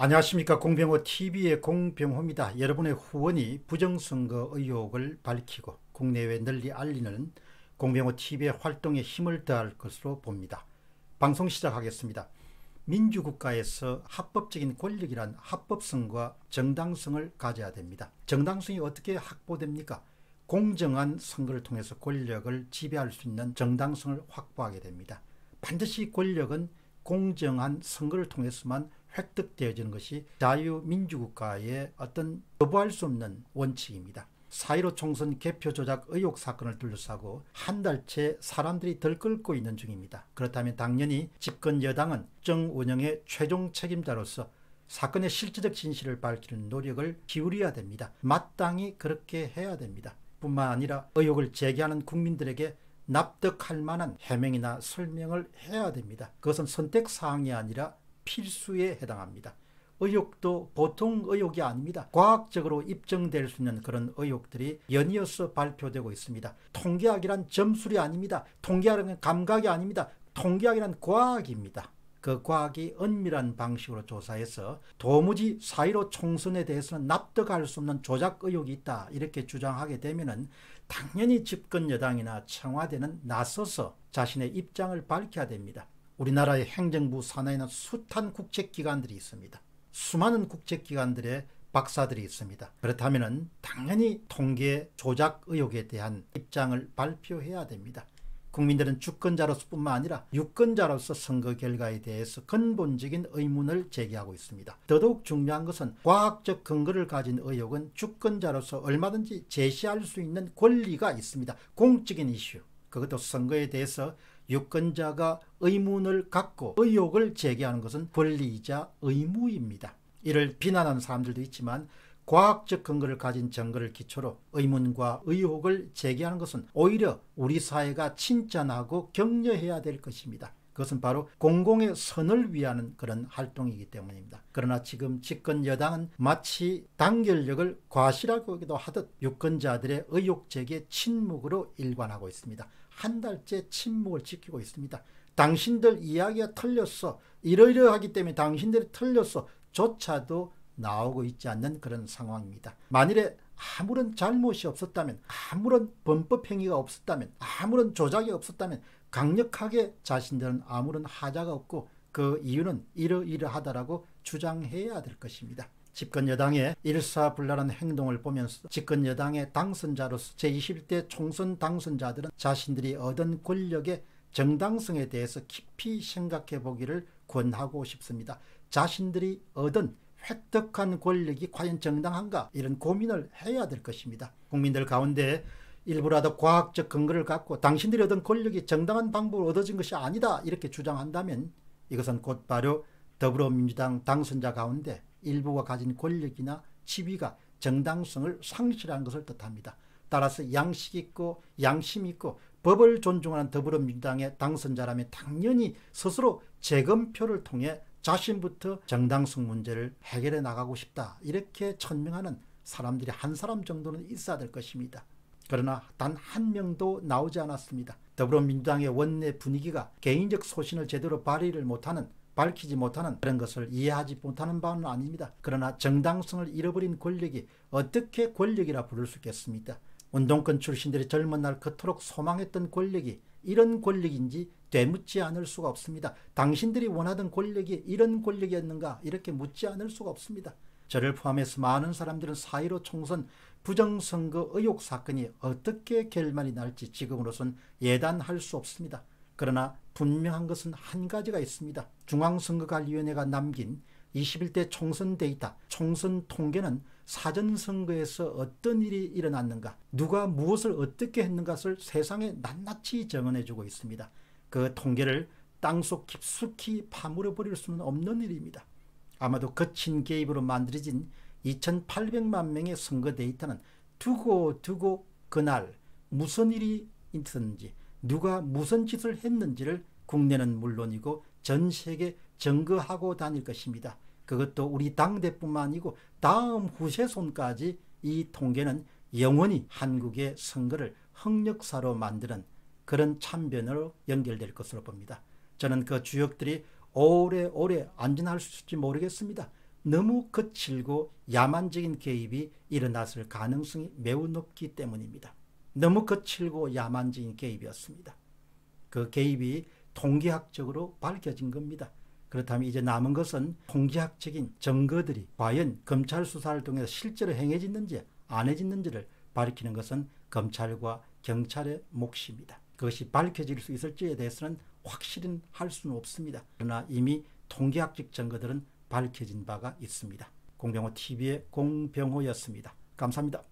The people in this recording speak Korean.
안녕하십니까. 공병호 TV의 공병호입니다. 여러분의 후원이 부정선거 의혹을 밝히고 국내외 널리 알리는 공병호 TV의 활동에 힘을 더할 것으로 봅니다. 방송 시작하겠습니다. 민주국가에서 합법적인 권력이란 합법성과 정당성을 가져야 됩니다. 정당성이 어떻게 확보됩니까? 공정한 선거를 통해서 권력을 지배할 수 있는 정당성을 확보하게 됩니다. 반드시 권력은 공정한 선거를 통해서만 획득되어지는 것이 자유민주국가의 어떤 거부할 수 없는 원칙입니다. 4.15 총선 개표 조작 의혹 사건을 둘러싸고 한 달째 사람들이 들끓고 있는 중입니다. 그렇다면 당연히 집권 여당은 정 운영의 최종 책임자로서 사건의 실질적 진실을 밝히는 노력을 기울여야 됩니다. 마땅히 그렇게 해야 됩니다. 뿐만 아니라 의혹을 제기하는 국민들에게 납득할 만한 해명이나 설명을 해야 됩니다. 그것은 선택사항이 아니라 필수에 해당합니다. 의혹도 보통 의혹이 아닙니다. 과학적으로 입증될 수 있는 그런 의혹들이 연이어서 발표되고 있습니다. 통계학이란 점술이 아닙니다. 통계학은 감각이 아닙니다. 통계학이란 과학입니다. 그 과학이 은밀한 방식으로 조사해서 도무지 4.15 총선에 대해서는 납득할 수 없는 조작 의혹이 있다 이렇게 주장하게 되면은 당연히 집권 여당이나 청와대는 나서서 자신의 입장을 밝혀야 됩니다. 우리나라의 행정부 산하에는 숱한 국책기관들이 있습니다. 수많은 국책기관들의 박사들이 있습니다. 그렇다면 당연히 통계 조작 의혹에 대한 입장을 발표해야 됩니다. 국민들은 주권자로서 뿐만 아니라 유권자로서 선거 결과에 대해서 근본적인 의문을 제기하고 있습니다. 더더욱 중요한 것은 과학적 근거를 가진 의혹은 주권자로서 얼마든지 제시할 수 있는 권리가 있습니다. 공적인 이슈, 그것도 선거에 대해서 유권자가 의문을 갖고 의혹을 제기하는 것은 권리이자 의무입니다. 이를 비난하는 사람들도 있지만 과학적 근거를 가진 증거를 기초로 의문과 의혹을 제기하는 것은 오히려 우리 사회가 칭찬하고 격려해야 될 것입니다. 그것은 바로 공공의 선을 위하는 그런 활동이기 때문입니다. 그러나 지금 집권 여당은 마치 단결력을 과시하기도 하듯 유권자들의 의혹 제기에 침묵으로 일관하고 있습니다. 한 달째 침묵을 지키고 있습니다. 당신들 이야기가 틀렸어, 이러이러하기 때문에 당신들이 틀렸어 조차도 나오고 있지 않는 그런 상황입니다. 만일에 아무런 잘못이 없었다면, 아무런 범법 행위가 없었다면, 아무런 조작이 없었다면 강력하게 자신들은 아무런 하자가 없고 그 이유는 이러이러하다라고 주장해야 될 것입니다. 집권 여당의 일사불란한 행동을 보면서 집권 여당의 당선자로서 제21대 총선 당선자들은 자신들이 얻은 권력의 정당성에 대해서 깊이 생각해 보기를 권하고 싶습니다. 자신들이 얻은 획득한 권력이 과연 정당한가, 이런 고민을 해야 될 것입니다. 국민들 가운데 일부라도 과학적 근거를 갖고 당신들이 얻은 권력이 정당한 방법으로 얻어진 것이 아니다 이렇게 주장한다면 이것은 곧바로 더불어민주당 당선자 가운데 일부가 가진 권력이나 지위가 정당성을 상실한 것을 뜻합니다. 따라서 양식 있고 양심 있고 법을 존중하는 더불어민주당의 당선자라면 당연히 스스로 재검표를 통해 자신부터 정당성 문제를 해결해 나가고 싶다 이렇게 천명하는 사람들이 한 사람 정도는 있어야 될 것입니다. 그러나 단 한 명도 나오지 않았습니다. 더불어민주당의 원내 분위기가 개인적 소신을 제대로 밝히지 못하는 그런 것을 이해하지 못하는 바는 아닙니다. 그러나 정당성을 잃어버린 권력이 어떻게 권력이라 부를 수 있겠습니까? 운동권 출신들이 젊은 날 그토록 소망했던 권력이 이런 권력인지 되묻지 않을 수가 없습니다. 당신들이 원하던 권력이 이런 권력이었는가 이렇게 묻지 않을 수가 없습니다. 저를 포함해서 많은 사람들은 4.15 총선 부정선거 의혹 사건이 어떻게 결말이 날지 지금으로선 예단할 수 없습니다. 그러나 분명한 것은 한 가지가 있습니다. 중앙선거관리위원회가 남긴 21대 총선 데이터, 총선 통계는 사전선거에서 어떤 일이 일어났는가, 누가 무엇을 어떻게 했는가를 세상에 낱낱이 정언해주고 있습니다. 그 통계를 땅속 깊숙이 파물어 버릴 수는 없는 일입니다. 아마도 거친 개입으로 만들어진 2800만 명의 선거 데이터는 두고 그날 무슨 일이 있었는지, 누가 무슨 짓을 했는지를 국내는 물론이고 전 세계 증거하고 다닐 것입니다. 그것도 우리 당대뿐만 아니고 다음 후세손까지 이 통계는 영원히 한국의 선거를 흑역사로 만드는 그런 참변으로 연결될 것으로 봅니다. 저는 그 주역들이 오래오래 안전할 수 있을지 모르겠습니다. 너무 거칠고 야만적인 개입이 일어났을 가능성이 매우 높기 때문입니다. 너무 거칠고 야만적인 개입이었습니다. 그 개입이 통계학적으로 밝혀진 겁니다. 그렇다면 이제 남은 것은 통계학적인 증거들이 과연 검찰 수사를 통해서 실제로 행해졌는지 안 해졌는지를 밝히는 것은 검찰과 경찰의 몫입니다. 그것이 밝혀질 수 있을지에 대해서는 확실히 할 수는 없습니다. 그러나 이미 통계학적 증거들은 밝혀진 바가 있습니다. 공병호 TV의 공병호였습니다. 감사합니다.